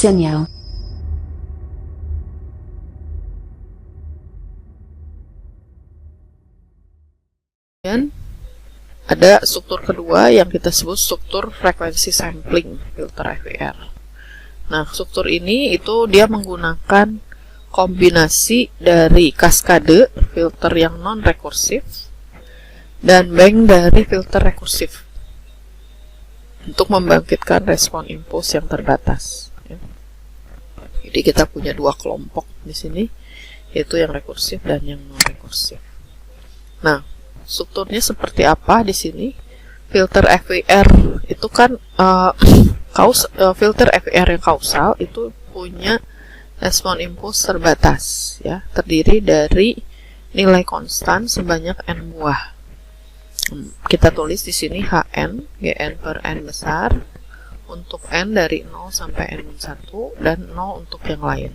signal. Dan ada struktur kedua yang kita sebut struktur frekuensi sampling filter FER. Nah, struktur ini itu dia menggunakan kombinasi dari kaskade filter yang non-rekursif dan bank dari filter rekursif untuk membangkitkan respon impuls yang terbatas. Jadi kita punya dua kelompok di sini, yaitu yang rekursif dan yang non-rekursif. Nah, strukturnya seperti apa di sini? Filter FER itu kan filter FER yang kausal itu punya respon impuls terbatas, ya, terdiri dari nilai konstan sebanyak n buah. Kita tulis di sini Hn, Gn per n besar untuk n dari 0 sampai n-1 dan 0 untuk yang lain.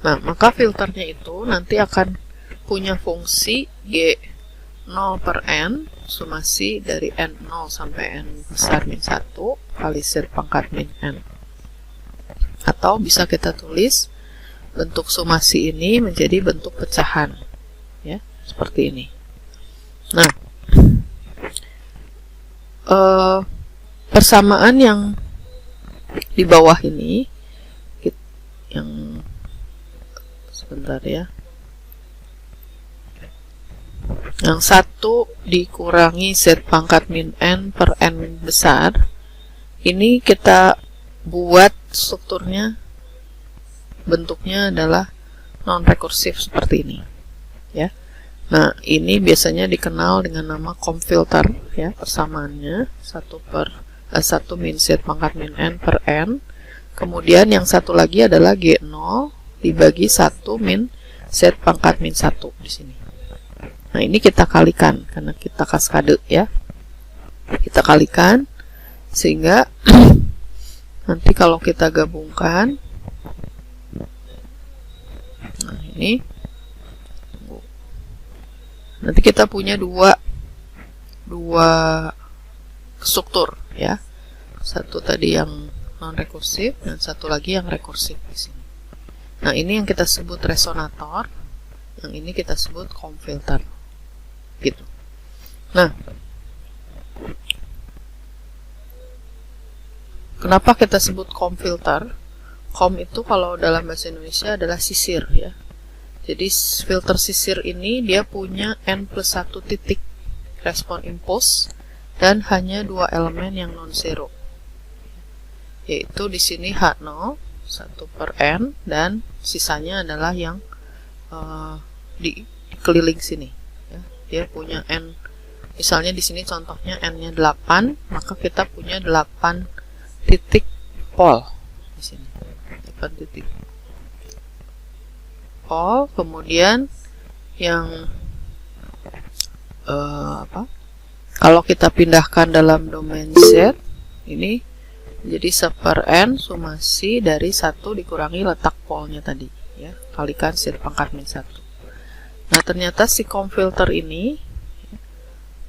Nah, maka filternya itu nanti akan punya fungsi G 0 per n sumasi dari n0 sampai n besar min 1 kali sir pangkat min n. Atau bisa kita tulis bentuk sumasi ini menjadi bentuk pecahan, ya, seperti ini. Nah, persamaan yang di bawah ini, yang sebentar ya, yang 1 dikurangi z pangkat min n per n besar, ini kita buat strukturnya, bentuknya adalah non-rekursif seperti ini, ya. Nah, ini biasanya dikenal dengan nama COM-filter, ya, persamaannya 1 min z pangkat min n per n. Kemudian yang satu lagi adalah G0 dibagi 1 min z pangkat min 1 di sini. Nah, ini kita kalikan karena kita kaskade, ya. Kita kalikan sehingga nanti kalau kita gabungkan, nah ini nanti kita punya dua struktur, ya. Satu tadi yang non rekursif dan satu lagi yang rekursif di sini. Nah, ini yang kita sebut resonator, yang ini kita sebut COM-filter, gitu. Nah, kenapa kita sebut COM-filter? COM itu kalau dalam bahasa Indonesia adalah sisir, ya. Jadi filter sisir ini dia punya n+1 titik respon impuls dan hanya dua elemen yang non-zero, yaitu di sini H0 1 per n dan sisanya adalah yang di keliling sini, ya. Dia punya n, misalnya di sini contohnya n-nya 8, maka kita punya 8 titik pol di sini, 8 titik pol. Kemudian yang kalau kita pindahkan dalam domain Z, ini jadi 1 per n sumasi dari 1 dikurangi letak polnya tadi, ya, kalikan sir pangkat min 1. Nah, ternyata si COM-filter ini,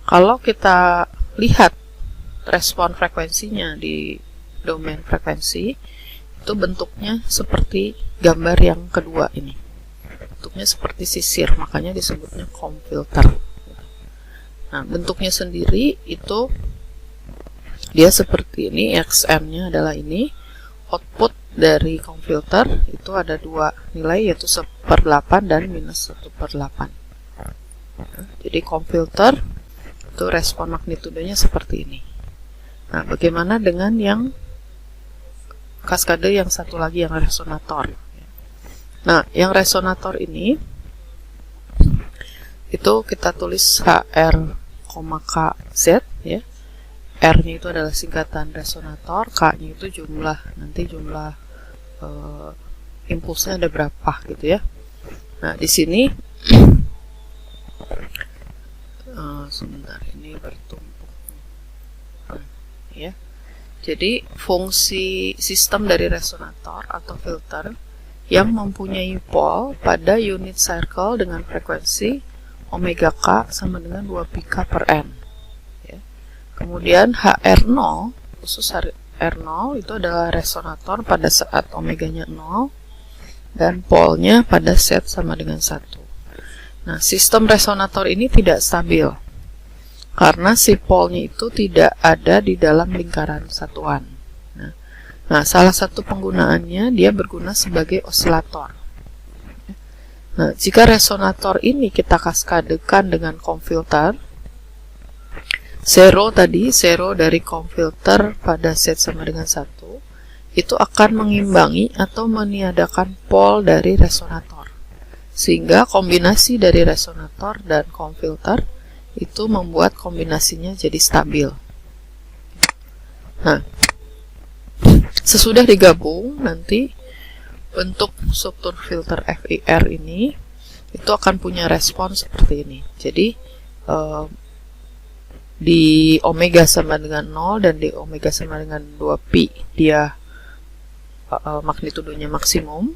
kalau kita lihat respon frekuensinya di domain frekuensi, itu bentuknya seperti gambar yang kedua ini. Bentuknya seperti sisir, makanya disebutnya COM-filter. Nah, bentuknya sendiri itu dia seperti ini, XM-nya adalah ini. Output dari COM-filter itu ada dua nilai, yaitu 1/8 dan minus 1/8. Jadi COM-filter itu respon magnitudenya seperti ini. Nah, bagaimana dengan yang kaskade yang satu lagi, yang resonator? Nah, yang resonator ini itu kita tulis HR, KZ, ya. R-nya itu adalah singkatan resonator, K-nya itu jumlah, nanti jumlah impulsnya ada berapa gitu, ya. Nah, di sini sebentar, ini bertumpuk. Nah, ya. Jadi fungsi sistem dari resonator atau filter yang mempunyai pol pada unit circle dengan frekuensi omega k sama dengan 2 pika per n, ya. Kemudian HR0, khusus R0 itu adalah resonator pada saat omeganya 0 dan polnya pada set sama dengan 1. Nah, sistem resonator ini tidak stabil karena si polnya itu tidak ada di dalam lingkaran satuan. Nah, salah satu penggunaannya dia berguna sebagai osilator. Nah, jika resonator ini kita kaskadekan dengan komfilter, zero dari komfilter pada set sama dengan 1, itu akan mengimbangi atau meniadakan pol dari resonator. Sehingga kombinasi dari resonator dan komfilter itu membuat kombinasinya jadi stabil. Nah, sesudah digabung nanti bentuk struktur filter FIR ini itu akan punya respon seperti ini. Jadi di omega sama dengan 0 dan di omega sama dengan 2pi dia magnitudonya maksimum.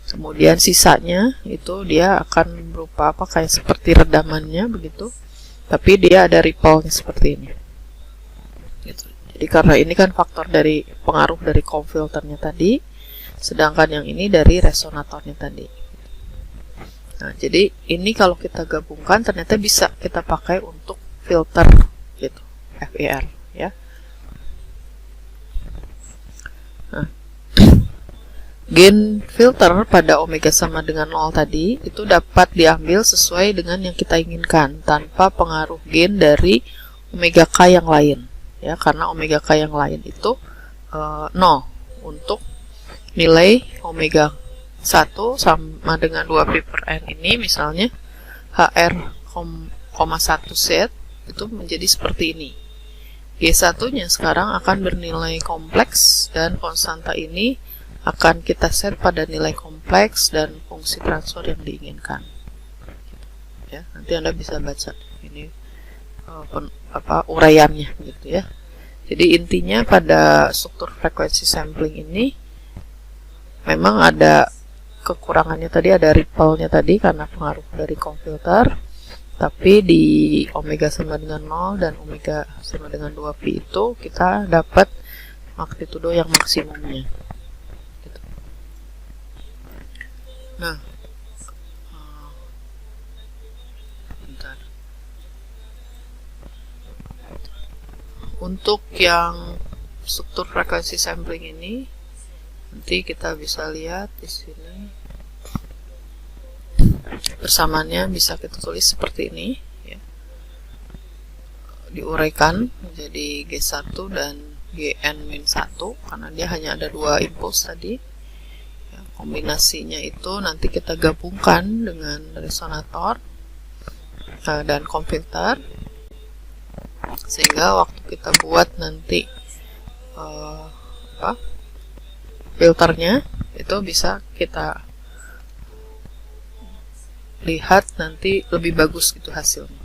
Kemudian sisanya itu dia akan berupa apa, kayak seperti redamannya begitu, tapi dia ada ripple-nya seperti ini gitu. Jadi karena ini kan faktor dari pengaruh dari komfilternya tadi, sedangkan yang ini dari resonatornya tadi. Nah, jadi ini kalau kita gabungkan ternyata bisa kita pakai untuk filter gitu, FIR ya. Nah, gain filter pada omega sama dengan 0 tadi itu dapat diambil sesuai dengan yang kita inginkan tanpa pengaruh gain dari omega k yang lain ya, karena omega k yang lain itu 0 untuk nilai omega 1 sama dengan 2pi per n ini, misalnya HR,1 set itu menjadi seperti ini. G1 nya sekarang akan bernilai kompleks dan konstanta ini akan kita set pada nilai kompleks dan fungsi transfer yang diinginkan. Ya, nanti Anda bisa baca ini uraiannya gitu ya. Jadi intinya pada struktur frekuensi sampling ini memang ada kekurangannya tadi, ada ripple-nya tadi karena pengaruh dari komfilter, tapi di omega sama dengan 0 dan omega sama dengan 2pi itu kita dapat magnitudo yang maksimumnya. Nah, bentar. Untuk yang struktur frekuensi sampling ini nanti kita bisa lihat di sini persamaannya bisa kita tulis seperti ini ya. Diuraikan menjadi G1 dan Gn-1 karena dia hanya ada 2 impuls tadi. Kombinasinya itu nanti kita gabungkan dengan resonator dan komfilter, sehingga waktu kita buat nanti filternya itu bisa kita lihat nanti lebih bagus gitu hasilnya.